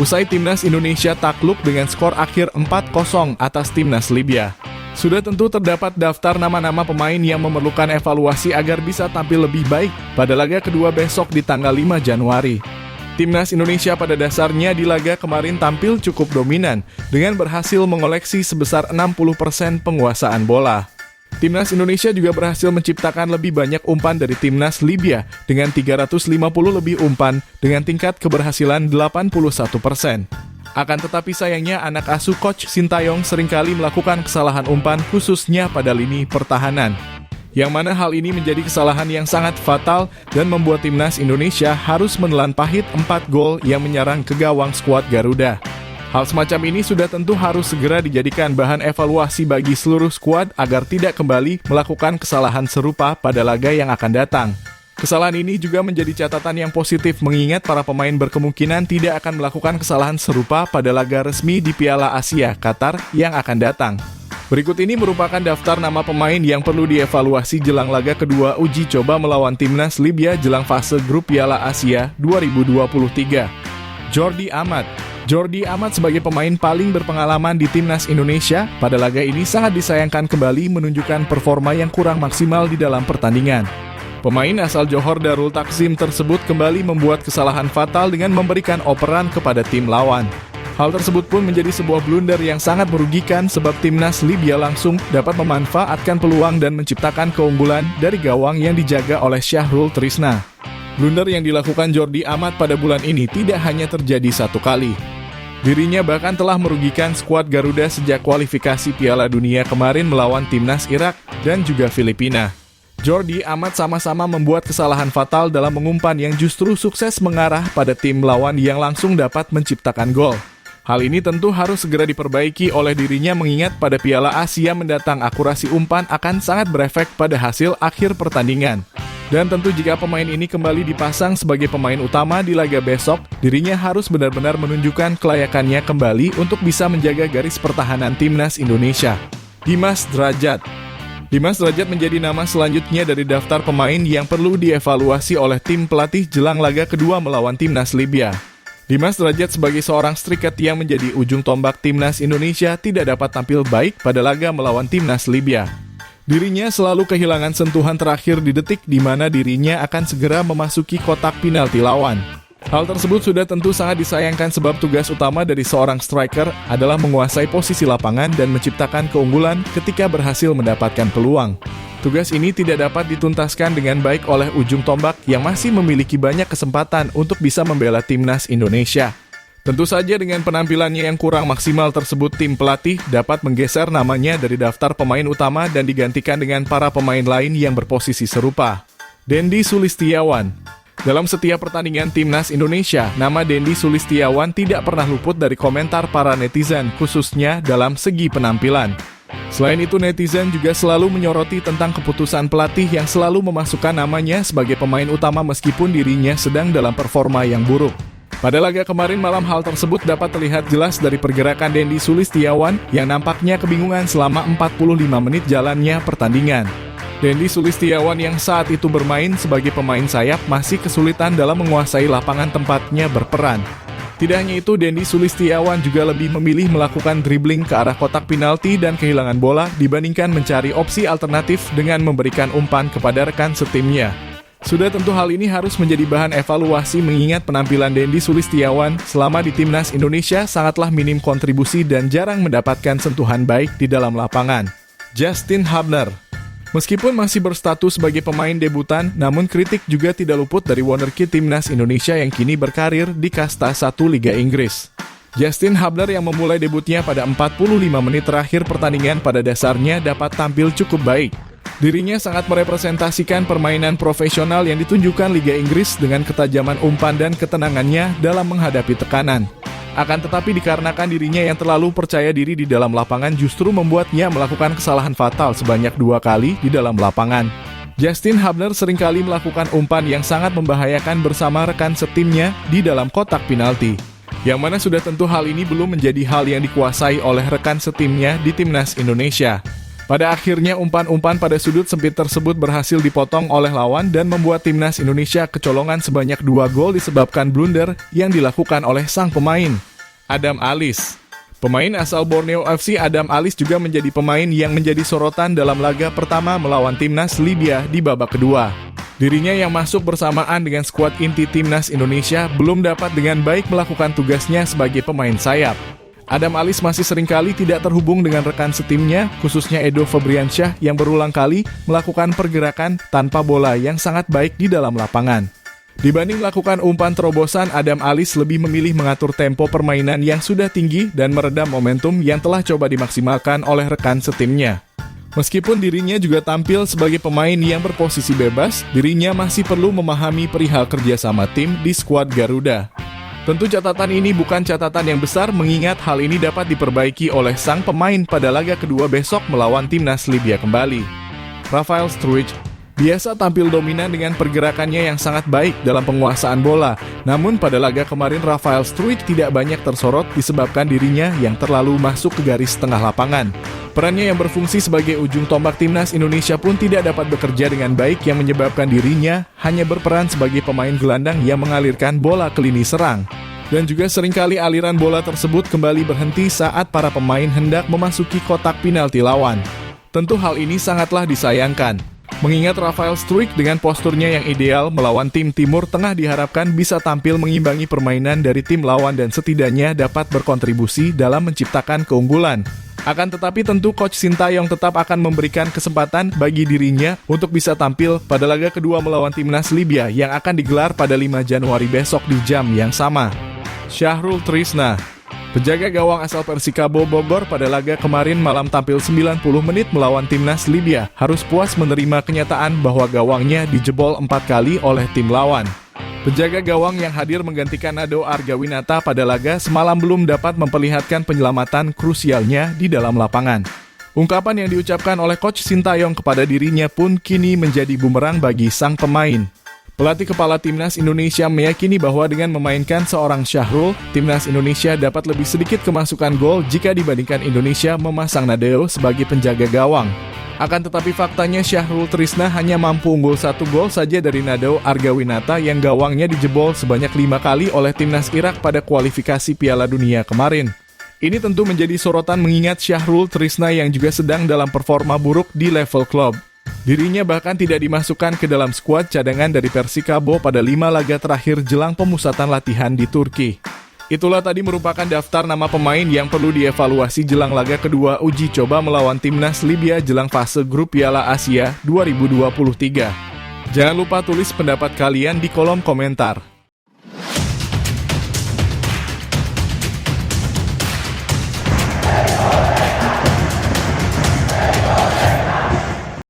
usai timnas Indonesia takluk dengan skor akhir 4-0 atas timnas Libya. Sudah tentu terdapat daftar nama-nama pemain yang memerlukan evaluasi agar bisa tampil lebih baik pada laga kedua besok di tanggal 5 Januari. Timnas Indonesia pada dasarnya di laga kemarin tampil cukup dominan dengan berhasil mengoleksi sebesar 60% penguasaan bola. Timnas Indonesia juga berhasil menciptakan lebih banyak umpan dari timnas Libya dengan 350 lebih umpan dengan tingkat keberhasilan 81%. Akan tetapi sayangnya anak asuh Coach Sintayong seringkali melakukan kesalahan umpan khususnya pada lini pertahanan. Yang mana hal ini menjadi kesalahan yang sangat fatal dan membuat timnas Indonesia harus menelan pahit 4 gol yang menyerang ke gawang skuad Garuda. Hal semacam ini sudah tentu harus segera dijadikan bahan evaluasi bagi seluruh skuad agar tidak kembali melakukan kesalahan serupa pada laga yang akan datang. Kesalahan ini juga menjadi catatan yang positif mengingat para pemain berkemungkinan tidak akan melakukan kesalahan serupa pada laga resmi di Piala Asia Qatar yang akan datang. Berikut ini merupakan daftar nama pemain yang perlu dievaluasi jelang laga kedua uji coba melawan timnas Libya jelang fase grup Piala Asia 2023. Jordi Amat. Jordi Amat sebagai pemain paling berpengalaman di timnas Indonesia pada laga ini sangat disayangkan kembali menunjukkan performa yang kurang maksimal di dalam pertandingan. Pemain asal Johor Darul Takzim tersebut kembali membuat kesalahan fatal dengan memberikan operan kepada tim lawan. Hal tersebut pun menjadi sebuah blunder yang sangat merugikan sebab timnas Libya langsung dapat memanfaatkan peluang dan menciptakan keunggulan dari gawang yang dijaga oleh Syahrul Trisna. Blunder yang dilakukan Jordi Amat pada bulan ini tidak hanya terjadi satu kali. Dirinya bahkan telah merugikan skuad Garuda sejak kualifikasi Piala Dunia kemarin melawan timnas Irak dan juga Filipina. Jordi Amat sama-sama membuat kesalahan fatal dalam mengumpan yang justru sukses mengarah pada tim lawan yang langsung dapat menciptakan gol. Hal ini tentu harus segera diperbaiki oleh dirinya mengingat pada Piala Asia mendatang akurasi umpan akan sangat berefek pada hasil akhir pertandingan. Dan tentu jika pemain ini kembali dipasang sebagai pemain utama di laga besok, dirinya harus benar-benar menunjukkan kelayakannya kembali untuk bisa menjaga garis pertahanan timnas Indonesia. Dimas Drajat. Dimas Drajat menjadi nama selanjutnya dari daftar pemain yang perlu dievaluasi oleh tim pelatih jelang laga kedua melawan timnas Libya. Dimas Drajat sebagai seorang striker yang menjadi ujung tombak timnas Indonesia tidak dapat tampil baik pada laga melawan timnas Libya. Dirinya selalu kehilangan sentuhan terakhir di detik di mana dirinya akan segera memasuki kotak penalti lawan. Hal tersebut sudah tentu sangat disayangkan sebab tugas utama dari seorang striker adalah menguasai posisi lapangan dan menciptakan keunggulan ketika berhasil mendapatkan peluang. Tugas ini tidak dapat dituntaskan dengan baik oleh ujung tombak yang masih memiliki banyak kesempatan untuk bisa membela timnas Indonesia. Tentu saja dengan penampilannya yang kurang maksimal tersebut tim pelatih dapat menggeser namanya dari daftar pemain utama dan digantikan dengan para pemain lain yang berposisi serupa. Dendi Sulistiawan. Dalam setiap pertandingan timnas Indonesia, nama Dendi Sulistiawan tidak pernah luput dari komentar para netizen, khususnya dalam segi penampilan. Selain itu, netizen juga selalu menyoroti tentang keputusan pelatih yang selalu memasukkan namanya sebagai pemain utama meskipun dirinya sedang dalam performa yang buruk. Pada laga kemarin malam hal tersebut dapat terlihat jelas dari pergerakan Dendi Sulistiawan yang nampaknya kebingungan selama 45 menit jalannya pertandingan. Dendi Sulistiawan yang saat itu bermain sebagai pemain sayap masih kesulitan dalam menguasai lapangan tempatnya berperan. Tidak hanya itu, Dendi Sulistiawan juga lebih memilih melakukan dribbling ke arah kotak penalti dan kehilangan bola dibandingkan mencari opsi alternatif dengan memberikan umpan kepada rekan setimnya. Sudah tentu hal ini harus menjadi bahan evaluasi mengingat penampilan Dendi Sulistiawan selama di timnas Indonesia sangatlah minim kontribusi dan jarang mendapatkan sentuhan baik di dalam lapangan. Justin Hubner. Meskipun masih berstatus sebagai pemain debutan, namun kritik juga tidak luput dari wonderkid timnas Indonesia yang kini berkarir di kasta 1 Liga Inggris. Justin Hubner yang memulai debutnya pada 45 menit terakhir pertandingan pada dasarnya dapat tampil cukup baik. Dirinya sangat merepresentasikan permainan profesional yang ditunjukkan Liga Inggris dengan ketajaman umpan dan ketenangannya dalam menghadapi tekanan. Akan tetapi dikarenakan dirinya yang terlalu percaya diri di dalam lapangan justru membuatnya melakukan kesalahan fatal sebanyak 2 kali di dalam lapangan. Justin Hubner seringkali melakukan umpan yang sangat membahayakan bersama rekan setimnya di dalam kotak penalti. Yang mana sudah tentu hal ini belum menjadi hal yang dikuasai oleh rekan setimnya di timnas Indonesia. Pada akhirnya umpan-umpan pada sudut sempit tersebut berhasil dipotong oleh lawan dan membuat timnas Indonesia kecolongan sebanyak 2 gol disebabkan blunder yang dilakukan oleh sang pemain. Adam Alis. Pemain asal Borneo FC Adam Alis juga menjadi pemain yang menjadi sorotan dalam laga pertama melawan timnas Libya di babak kedua. Dirinya yang masuk bersamaan dengan skuad inti timnas Indonesia belum dapat dengan baik melakukan tugasnya sebagai pemain sayap. Adam Alis masih seringkali tidak terhubung dengan rekan setimnya, khususnya Edo Febriansyah yang berulang kali melakukan pergerakan tanpa bola yang sangat baik di dalam lapangan. Dibanding melakukan umpan terobosan, Adam Alis lebih memilih mengatur tempo permainan yang sudah tinggi dan meredam momentum yang telah coba dimaksimalkan oleh rekan setimnya. Meskipun dirinya juga tampil sebagai pemain yang berposisi bebas, dirinya masih perlu memahami perihal kerjasama tim di skuad Garuda. Tentu catatan ini bukan catatan yang besar mengingat hal ini dapat diperbaiki oleh sang pemain pada laga kedua besok melawan timnas Libya kembali. Rafael Struijk biasa tampil dominan dengan pergerakannya yang sangat baik dalam penguasaan bola. Namun pada laga kemarin Rafael Struijk tidak banyak tersorot disebabkan dirinya yang terlalu masuk ke garis tengah lapangan. Perannya yang berfungsi sebagai ujung tombak timnas Indonesia pun tidak dapat bekerja dengan baik yang menyebabkan dirinya hanya berperan sebagai pemain gelandang yang mengalirkan bola ke lini serang. Dan juga seringkali aliran bola tersebut kembali berhenti saat para pemain hendak memasuki kotak penalti lawan. Tentu hal ini sangatlah disayangkan. Mengingat Rafael Struijk dengan posturnya yang ideal melawan tim Timur Tengah diharapkan bisa tampil mengimbangi permainan dari tim lawan dan setidaknya dapat berkontribusi dalam menciptakan keunggulan. Akan tetapi tentu Coach Sintayong tetap akan memberikan kesempatan bagi dirinya untuk bisa tampil pada laga kedua melawan timnas Libya yang akan digelar pada 5 Januari besok di jam yang sama. Syahrul Trisna. Penjaga gawang asal Persikabo Bogor pada laga kemarin malam tampil 90 menit melawan timnas Libya harus puas menerima kenyataan bahwa gawangnya dijebol 4 kali oleh tim lawan. Penjaga gawang yang hadir menggantikan Nado Argawinata pada laga semalam belum dapat memperlihatkan penyelamatan krusialnya di dalam lapangan. Ungkapan yang diucapkan oleh Coach Sintayong kepada dirinya pun kini menjadi bumerang bagi sang pemain. Pelatih kepala timnas Indonesia meyakini bahwa dengan memainkan seorang Syahrul, timnas Indonesia dapat lebih sedikit kemasukan gol jika dibandingkan Indonesia memasang Nadeo sebagai penjaga gawang. Akan tetapi faktanya Syahrul Trisna hanya mampu unggul 1 gol saja dari Nado Argawinata yang gawangnya dijebol sebanyak 5 kali oleh timnas Irak pada kualifikasi Piala Dunia kemarin. Ini tentu menjadi sorotan mengingat Syahrul Trisna yang juga sedang dalam performa buruk di level klub. Dirinya bahkan tidak dimasukkan ke dalam skuad cadangan dari Persikabo pada 5 laga terakhir jelang pemusatan latihan di Turki. Itulah tadi merupakan daftar nama pemain yang perlu dievaluasi jelang laga kedua uji coba melawan timnas Libya jelang fase grup Piala Asia 2023. Jangan lupa tulis pendapat kalian di kolom komentar.